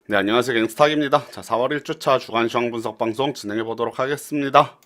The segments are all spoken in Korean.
네, 안녕하세요. 갱스탁입니다. 자, 4월 1주차 주간 시황 분석 방송 진행해 보도록 하겠습니다.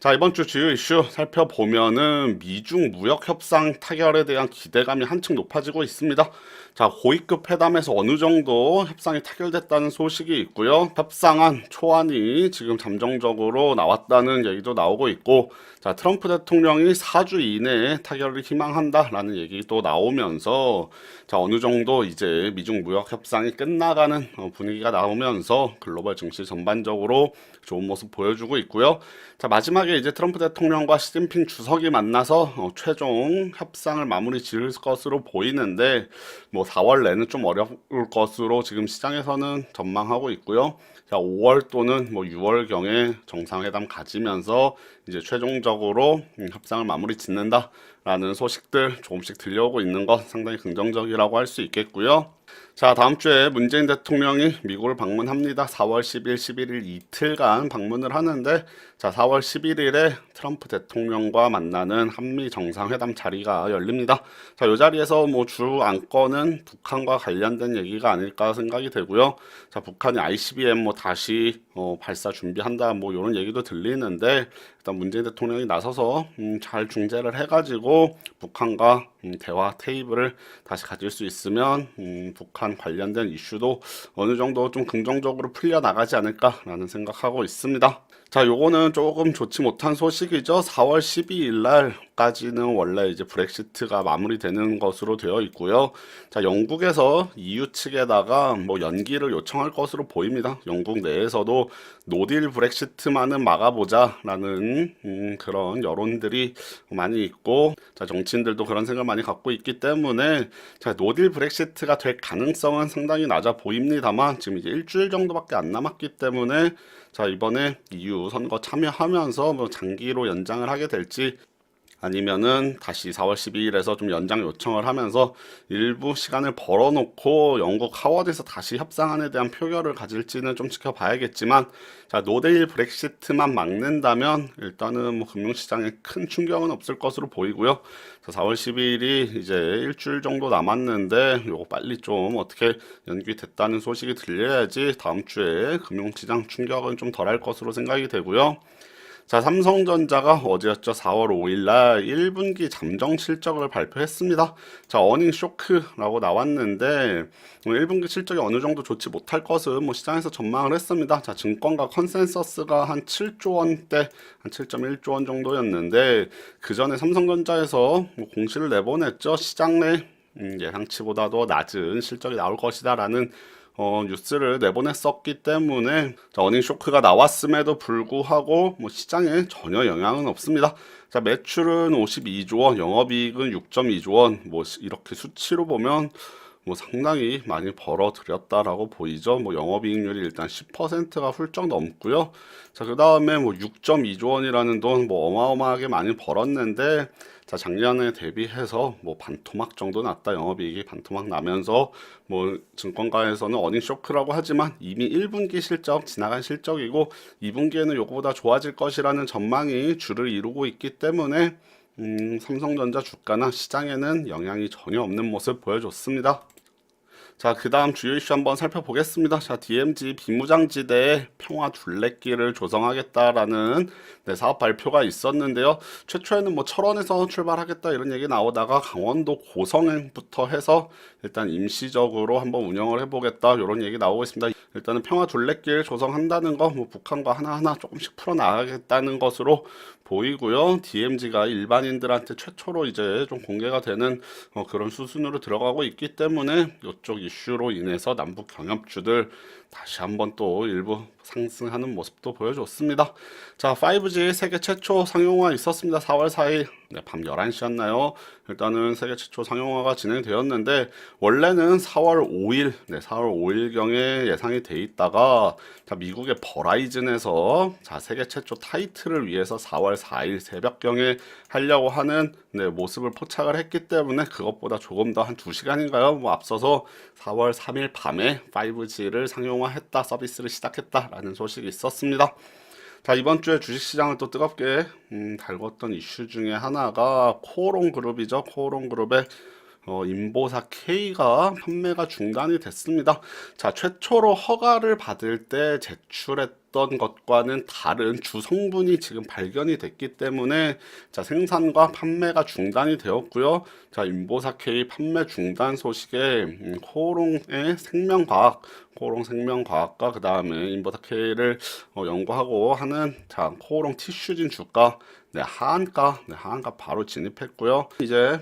자, 이번 주 주요 이슈 살펴보면은 미중 무역 협상 타결에 대한 기대감이 한층 높아지고 있습니다. 자, 고위급 회담에서 어느 정도 협상이 타결됐다는 소식이 있고요. 협상안 초안이 지금 잠정적으로 나왔다는 얘기도 나오고 있고, 자, 트럼프 대통령이 4주 이내에 타결을 희망한다라는 얘기도 나오면서, 자, 어느 정도 이제 미중 무역 협상이 끝나가는 분위기가 나오면서 글로벌 증시 전반적으로 좋은 모습 보여주고 있고요. 자, 마지막에 이제 트럼프 대통령과 시진핑 주석이 만나서 최종 협상을 마무리 지을 것으로 보이는데, 뭐 4월 내는 좀 어려울 것으로 지금 시장에서는 전망하고 있고요. 자, 5월 또는 뭐 6월경에 정상회담 가지면서 이제 최종적으로 협상을 마무리 짓는다라는 소식들 조금씩 들려오고 있는 것 상당히 긍정적이라고 할 수 있겠고요. 자, 다음 주에 문재인 대통령이 미국을 방문합니다. 4월 10일, 11일 이틀간 방문을 하는데, 자, 4월 11일에 트럼프 대통령과 만나는 한미 정상회담 자리가 열립니다. 자, 이 자리에서 뭐 주 안건은 북한과 관련된 얘기가 아닐까 생각이 되고요. 자, 북한이 ICBM 뭐 다시 발사 준비한다 뭐 이런 얘기도 들리는데, 일단 문재인 대통령이 나서서 잘 중재를 해가지고 북한과 대화 테이블을 다시 가질 수 있으면 북한 관련된 이슈도 어느 정도 좀 긍정적으로 풀려 나가지 않을까라는 생각하고 있습니다. 자, 요거는 조금 좋지 못한 소식이죠. 4월 12일 날까지는 원래 이제 브렉시트가 마무리되는 것으로 되어 있고요. 자, 영국에서 EU 측에다가 뭐 연기를 요청할 것으로 보입니다. 영국 내에서도 노딜 브렉시트만은 막아보자라는 그런 여론들이 많이 있고, 자, 정치인들도 그런 생각을 많이 갖고 있기 때문에, 자, 노딜 브렉시트가 될 가능성은 상당히 낮아 보입니다만, 지금 이제 일주일 정도밖에 안 남았기 때문에, 자, 이번에 EU 선거 참여하면서 뭐 장기로 연장을 하게 될지, 아니면은 다시 4월 12일에서 좀 연장 요청을 하면서 일부 시간을 벌어놓고 영국 하워드에서 다시 협상안에 대한 표결을 가질지는 좀 지켜봐야겠지만, 자, 노데일 브렉시트만 막는다면 일단은 뭐 금융시장에 큰 충격은 없을 것으로 보이고요. 자, 4월 12일이 이제 일주일 정도 남았는데 요거 빨리 좀 어떻게 연기됐다는 소식이 들려야지 다음 주에 금융시장 충격은 좀 덜할 것으로 생각이 되고요. 자, 삼성전자가 어제였죠. 4월 5일 날 1분기 잠정 실적을 발표했습니다. 자, 어닝 쇼크라고 나왔는데 1분기 실적이 어느 정도 좋지 못할 것은 뭐 시장에서 전망을 했습니다. 자, 증권가 컨센서스가 한 7조 원대, 한 7.1조 원 정도였는데 그 전에 삼성전자에서 뭐 공시를 내보냈죠. 시장 내 예상치보다도 낮은 실적이 나올 것이다라는 뉴스를 내보냈었기 때문에, 자, 어닝 쇼크가 나왔음에도 불구하고 뭐 시장에 전혀 영향은 없습니다. 자, 매출은 52조 원, 영업이익은 6.2조 원, 뭐 이렇게 수치로 보면 뭐 상당히 많이 벌어들였다라고 보이죠. 뭐 영업이익률이 일단 10%가 훌쩍 넘고요. 자, 그 다음에 뭐 6.2조 원이라는 돈 뭐 어마어마하게 많이 벌었는데, 자, 작년에 대비해서 뭐 반토막 정도 났다. 영업이익이 반토막 나면서 뭐 증권가에서는 어닝 쇼크라고 하지만 이미 1분기 실적 지나간 실적이고 2분기에는 요거보다 좋아질 것이라는 전망이 주를 이루고 있기 때문에 삼성전자 주가나 시장에는 영향이 전혀 없는 모습 보여줬습니다. 자, 그 다음 주요 이슈 한번 살펴보겠습니다. 자, DMZ 비무장지대에 평화 둘레길을 조성하겠다라는 사업 발표가 있었는데요. 최초에는 뭐 철원에서 출발하겠다 이런 얘기 나오다가 강원도 고성부터 해서 일단 임시적으로 한번 운영을 해보겠다 이런 얘기 나오고 있습니다. 일단은 평화 둘레길 조성한다는 거 뭐 북한과 하나하나 조금씩 풀어나가겠다는 것으로 보이고요. DMZ가 일반인들한테 최초로 이제 좀 공개가 되는 그런 수순으로 들어가고 있기 때문에 이쪽 이슈로 인해서 남북 경협주들 다시 한번 또 일부 상승하는 모습도 보여줬습니다. 자, 5G 세계 최초 상용화 있었습니다. 4월 4일 밤 11시였나요? 일단은 세계 최초 상용화가 진행되었는데 원래는 4월 5일, 4월 5일경에 예상이 돼 있다가, 자, 미국의 버라이즌에서 자, 세계 최초 타이틀을 위해서 4월 4일 새벽경에 하려고 하는 모습을 포착을 했기 때문에 그것보다 조금 더 한 2시간인가요? 뭐 앞서서 4월 3일 밤에 5G를 상용화했다, 서비스를 시작했다라는 소식이 있었습니다. 자, 이번 주에 주식시장을 또 뜨겁게 달궜던 이슈 중에 하나가 코오롱 그룹이죠. 코오롱 그룹의 인보사 K가 판매가 중단이 됐습니다. 자, 최초로 허가를 받을 때 제출했던 것과는 다른 주성분이 지금 발견이 됐기 때문에 자, 생산과 판매가 중단이 되었고요. 자, 인보사 K 판매 중단 소식에 코오롱의 생명과학, 코오롱 생명과학과 그 다음에 인보사 K를 연구하고 하는 자, 코오롱 티슈진 주가 네, 하한가 바로 진입했고요. 이제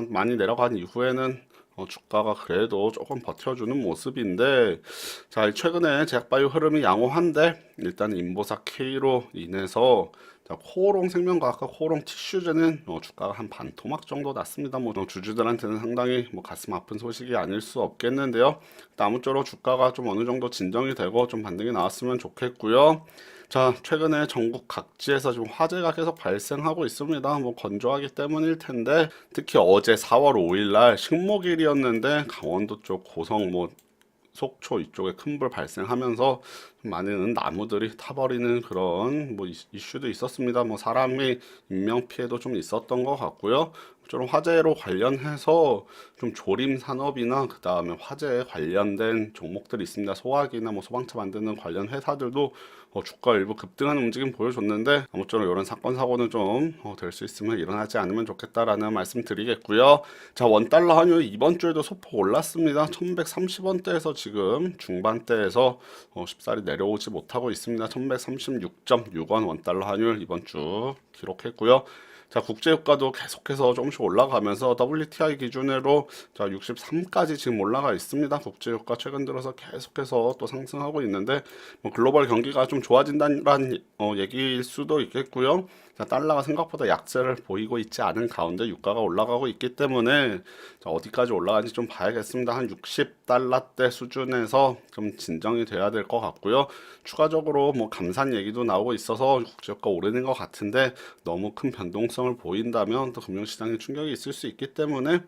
많이 내려간 이후에는 주가가 그래도 조금 버텨주는 모습인데, 자, 최근에 제약바이오 흐름이 양호한데 일단 인보사 K로 인해서 자, 코오롱 생명과학과 코오롱 티슈즈는 주가가 한 반 토막 정도 났습니다. 뭐 주주들한테는 상당히 뭐 가슴 아픈 소식이 아닐 수 없겠는데요. 아무쪼록 주가가 좀 어느 정도 진정이 되고 좀 반등이 나왔으면 좋겠고요. 자, 최근에 전국 각지에서 좀 화재가 계속 발생하고 있습니다. 뭐 건조하기 때문일 텐데, 특히 어제 4월 5일 날 식목일이었는데 강원도 쪽 고성 뭐 속초 이쪽에 큰 불 발생하면서 많은 나무들이 타버리는 그런 뭐 이슈도 있었습니다. 뭐 사람이 인명 피해도 좀 있었던 것 같고요. 좀 화재로 관련해서 좀 조림 산업이나 그 다음에 화재에 관련된 종목들이 있습니다. 소화기나 뭐 소방차 만드는 관련 회사들도 주가 일부 급등하는 움직임 보여줬는데 아무쪼록 이런 사건 사고는 좀 될 수 있으면 일어나지 않으면 좋겠다라는 말씀 드리겠고요. 자, 원달러 환율 이번 주에도 소폭 올랐습니다. 1130원대에서 지금 중반대에서 쉽사리 내려오지 못하고 있습니다. 1136.6원 원달러 환율 이번 주 기록했고요. 자, 국제유가도 계속해서 조금씩 올라가면서 WTI 기준으로 자, 63까지 지금 올라가 있습니다. 국제유가 최근 들어서 계속해서 또 상승하고 있는데 뭐 글로벌 경기가 좀 좋아진다는 얘기일 수도 있겠고요. 자, 달러가 생각보다 약세를 보이고 있지 않은 가운데 유가가 올라가고 있기 때문에 자, 어디까지 올라가는지 좀 봐야겠습니다. 한 60달러대 수준에서 좀 진정이 돼야 될 것 같고요. 추가적으로 뭐 감산 얘기도 나오고 있어서 국제유가 오르는 것 같은데 너무 큰 변동성을 보인다면 또 금융시장에 충격이 있을 수 있기 때문에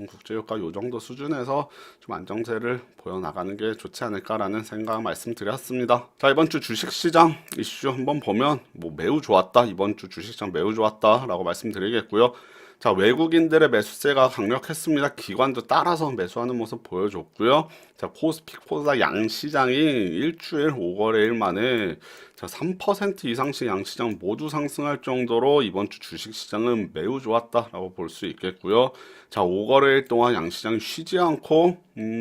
국제유가 요 정도 수준에서 좀 안정세를 보여나가는 게 좋지 않을까라는 생각 말씀드렸습니다. 자, 이번 주 주식시장 이슈 한번 보면 뭐 매우 좋았다. 이번 주 주식시장 매우 좋았다라고 말씀드리겠고요. 자, 외국인들의 매수세가 강력했습니다. 기관도 따라서 매수하는 모습 보여줬고요. 자, 코스피 코스닥 양시장이 일주일 5거래일 만에 자, 3% 이상씩 양시장 모두 상승할 정도로 이번 주 주식시장은 매우 좋았다라고 볼 수 있겠고요. 자, 5거래일 동안 양시장이 쉬지 않고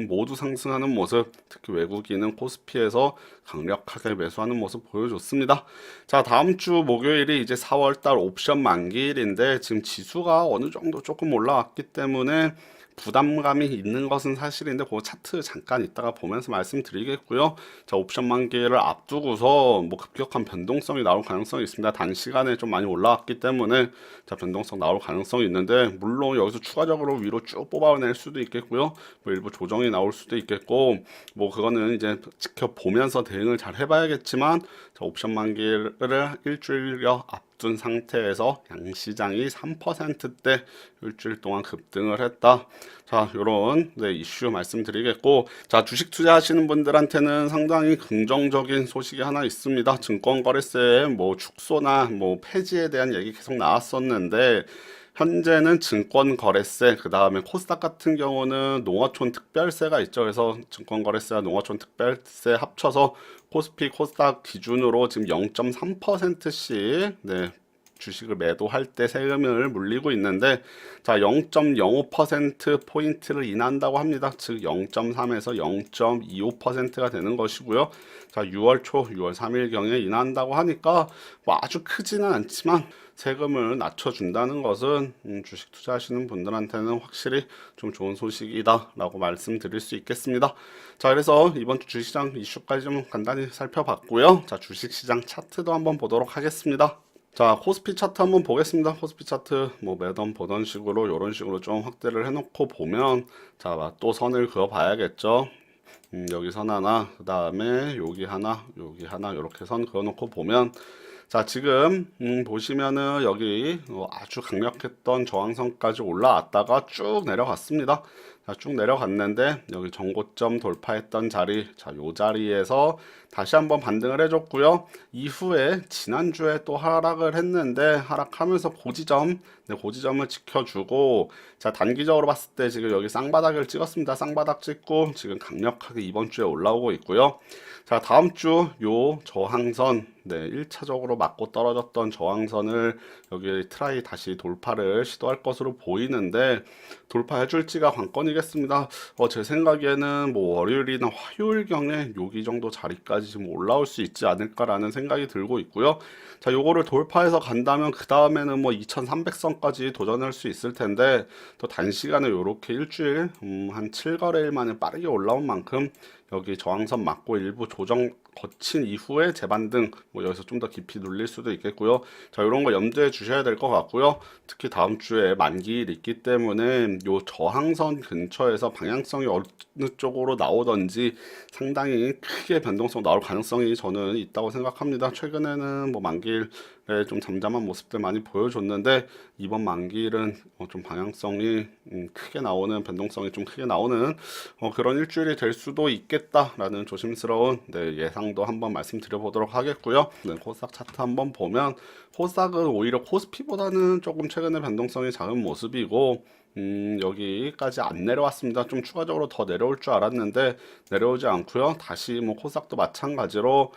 모두 상승하는 모습, 특히 외국인은 코스피에서 강력하게 매수하는 모습 보여줬습니다. 자, 다음 주 목요일이 이제 4월달 옵션 만기일인데 지금 지수가 어느 정도 조금 올라왔기 때문에 부담감이 있는 것은 사실인데 그 차트 잠깐 이따가 보면서 말씀드리겠고요. 자, 옵션 만기를 앞두고서 뭐 급격한 변동성이 나올 가능성이 있습니다. 단시간에 좀 많이 올라왔기 때문에 자, 변동성 나올 가능성이 있는데 물론 여기서 추가적으로 위로 쭉 뽑아낼 수도 있겠고요. 뭐 일부 조정이 나올 수도 있겠고 뭐 그거는 이제 지켜보면서 대응을 잘 해봐야겠지만 자, 옵션 만기를 일주일여 앞둔 상태에서 양시장이 3%대 일주일 동안 급등을 했다. 자, 요런 네, 이슈 말씀드리겠고, 자, 주식 투자하시는 분들한테는 상당히 긍정적인 소식이 하나 있습니다. 증권거래세 뭐 축소나 뭐 폐지에 대한 얘기 계속 나왔었는데 현재는 증권거래세, 그 다음에 코스닥 같은 경우는 농어촌 특별세가 있죠. 그래서 증권거래세와 농어촌 특별세 합쳐서 코스피, 코스닥 기준으로 지금 0.3%씩 네, 주식을 매도할 때 세금을 물리고 있는데 자, 0.05% 포인트를 인한다고 합니다. 즉 0.3에서 0.25%가 되는 것이고요. 자, 6월 초, 6월 3일경에 인한다고 하니까 뭐 아주 크지는 않지만 세금을 낮춰준다는 것은 주식 투자하시는 분들한테는 확실히 좀 좋은 소식이다 라고 말씀드릴 수 있겠습니다. 자, 그래서 이번 주 주식시장 이슈까지 좀 간단히 살펴봤고요. 자, 주식시장 차트도 한번 보도록 하겠습니다. 자, 코스피 차트 한번 보겠습니다. 코스피 차트 뭐 매번 보던 식으로 이런 식으로 좀 확대를 해놓고 보면 자, 또 선을 그어 봐야겠죠. 여기 선 하나, 그 다음에 여기 하나 이렇게 선 그어놓고 보면 자, 지금 보시면은 여기 아주 강력했던 저항선까지 올라왔다가 쭉 내려갔습니다. 자, 쭉 내려갔는데 여기 전고점 돌파했던 자리, 자, 요 자리에서 다시 한번 반등을 해줬고요. 이후에 지난주에 또 하락을 했는데 하락하면서 고지점, 네, 고지점을 지켜주고, 자, 단기적으로 봤을 때 지금 여기 쌍바닥을 찍었습니다. 쌍바닥 찍고 지금 강력하게 이번 주에 올라오고 있고요. 자, 다음 주 요 저항선, 네, 1차적으로 맞고 떨어졌던 저항선을 여기 트라이 다시 돌파를 시도할 것으로 보이는데, 돌파해줄지가 관건이겠습니다. 제 생각에는 뭐 월요일이나 화요일경에 여기 정도 자리까지 지금 올라올 수 있지 않을까라는 생각이 들고 있고요. 자, 요거를 돌파해서 간다면 그 다음에는 뭐 2300선까지 도전할 수 있을 텐데, 또 단시간에 요렇게 일주일 한 7거래일 만에 빠르게 올라온 만큼 여기 저항선 맞고 일부 조정 거친 이후에 재반등, 뭐 여기서 좀 더 깊이 눌릴 수도 있겠고요. 자, 이런 거 염두에 주셔야 될 것 같고요. 특히 다음 주에 만기일 있기 때문에 요 저항선 근처에서 방향성이 어느 쪽으로 나오던지 상당히 크게 변동성 나올 가능성이 저는 있다고 생각합니다. 최근에는 뭐 만기일에 좀 잠잠한 모습들 많이 보여줬는데, 이번 만기일은 좀 방향성이 크게 나오는, 변동성이 좀 크게 나오는 그런 일주일이 될 수도 있겠다라는 조심스러운, 네, 예상도 한번 말씀드려 보도록 하겠고요. 네, 코스닥 차트 한번 보면 코스닥은 오히려 코스피보다는 조금 최근에 변동성이 작은 모습이고, 여기까지 안 내려왔습니다. 좀 추가적으로 더 내려올 줄 알았는데 내려오지 않고요. 다시 뭐 코스닥도 마찬가지로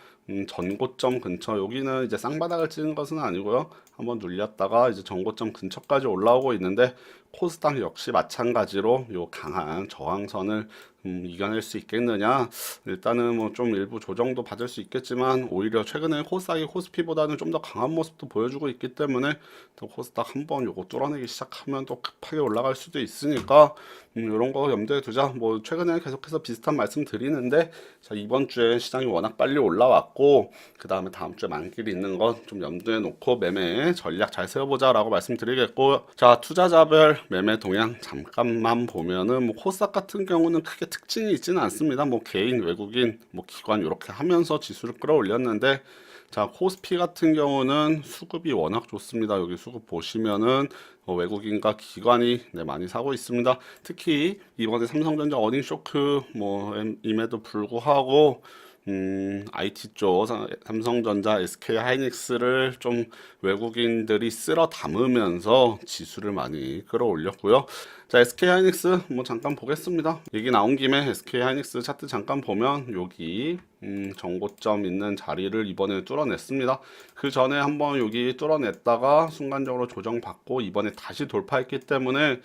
전고점 근처, 여기는 이제 쌍바닥을 찍은 것은 아니고요. 한번 눌렸다가 이제 전고점 근처까지 올라오고 있는데, 코스닥 역시 마찬가지로 요 강한 저항선을 이겨낼 수 있겠느냐. 일단은 뭐 좀 일부 조정도 받을 수 있겠지만, 오히려 최근에 코스닥이 코스피보다는 좀 더 강한 모습도 보여주고 있기 때문에 또 코스닥 한번 요거 뚫어내기 시작하면 또 급하게 올라갈 수도 있으니까 이런 거 염두에 두자. 뭐 최근에 계속해서 비슷한 말씀 드리는데, 자, 이번 주에 시장이 워낙 빨리 올라왔고 그 다음에 다음 주에 만길이 있는 건 좀 염두에 놓고 매매 전략 잘 세워보자라고 말씀드리겠고, 자, 투자자별 매매 동향 잠깐만 보면은 뭐 코스닥 같은 경우는 크게 특징이 있지는 않습니다. 뭐 개인, 외국인, 뭐 기관 이렇게 하면서 지수를 끌어올렸는데, 자, 코스피 같은 경우는 수급이 워낙 좋습니다. 여기 수급 보시면은 외국인과 기관이, 네, 많이 사고 있습니다. 특히 이번에 삼성전자 어닝 쇼크 임에도 불구하고 IT 쪽 삼성전자, SK 하이닉스를 좀 외국인들이 쓸어 담으면서 지수를 많이 끌어올렸고요. 자, SK 하이닉스 뭐 잠깐 보겠습니다. 얘기 나온 김에 SK 하이닉스 차트 잠깐 보면 여기 정고점 있는 자리를 이번에 뚫어냈습니다. 그 전에 한번 여기 뚫어냈다가 순간적으로 조정받고 이번에 다시 돌파했기 때문에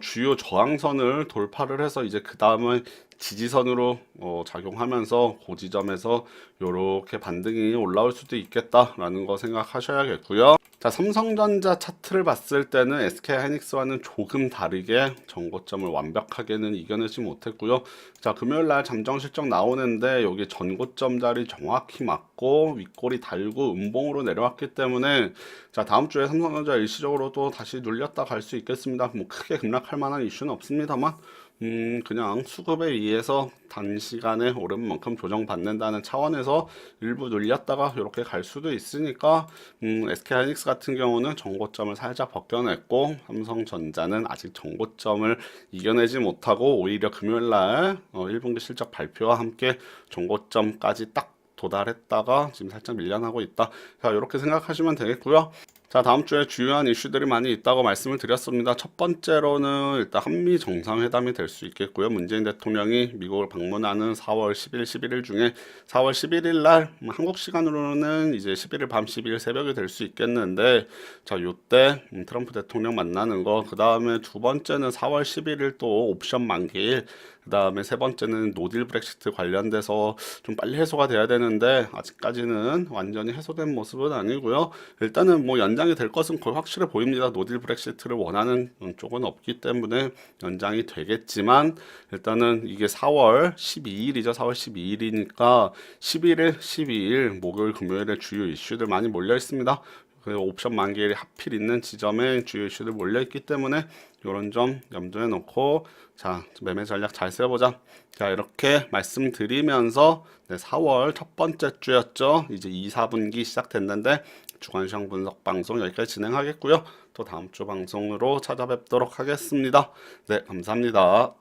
주요 저항선을 돌파를 해서 이제 그 다음에 지지선으로 작용하면서 고지점에서 이렇게 반등이 올라올 수도 있겠다라는 거 생각하셔야겠고요. 자, 삼성전자 차트를 봤을 때는 SK 하이닉스와는 조금 다르게 전고점을 완벽하게는 이겨내지 못했고요. 자, 금요일날 잠정 실적 나오는데 여기 전고점 자리 정확히 맞고 윗골이 달고 음봉으로 내려왔기 때문에, 자, 다음 주에 삼성전자 일시적으로도 다시 눌렸다 갈 수 있겠습니다. 뭐 크게 급락할 만한 이슈는 없습니다만 그냥 수급에 의해서 단시간에 오른 만큼 조정받는다는 차원에서 일부 눌렸다가 이렇게 갈 수도 있으니까, SK 하이닉스 같은 경우는 정고점을 살짝 벗겨냈고, 삼성전자는 아직 정고점을 이겨내지 못하고 오히려 금요일날 1분기 실적 발표와 함께 정고점까지 딱 도달했다가 지금 살짝 밀려나고 있다. 자, 이렇게 생각하시면 되겠고요. 자, 다음 주에 주요한 이슈들이 많이 있다고 말씀을 드렸습니다. 첫 번째로는 일단 한미 정상회담이 될 수 있겠고요. 문재인 대통령이 미국을 방문하는 4월 10일, 11일 중에 4월 11일 날 한국 시간으로는 이제 11일 밤 12일 새벽이 될 수 있겠는데, 자, 요때 트럼프 대통령 만나는 거, 그 다음에 두 번째는 4월 11일 또 옵션 만기일, 그 다음에 세 번째는 노딜 브렉시트 관련돼서 좀 빨리 해소가 돼야 되는데 아직까지는 완전히 해소된 모습은 아니고요. 일단은 뭐 연장이 될 것은 거의 확실해 보입니다. 노딜 브렉시트를 원하는 쪽은 없기 때문에 연장이 되겠지만, 일단은 이게 4월 12일이죠. 4월 12일이니까 11일, 12일 목요일, 금요일에 주요 이슈들 많이 몰려 있습니다. 그 옵션 만기일이 하필 있는 지점에 주요 이슈들 몰려 있기 때문에 이런 점 염두에 놓고, 자, 매매 전략 잘 세워보자. 자, 이렇게 말씀드리면서, 네, 4월 첫 번째 주였죠. 이제 2, 4분기 시작됐는데 주간시장 분석 방송 여기까지 진행하겠고요. 또 다음 주 방송으로 찾아뵙도록 하겠습니다. 네, 감사합니다.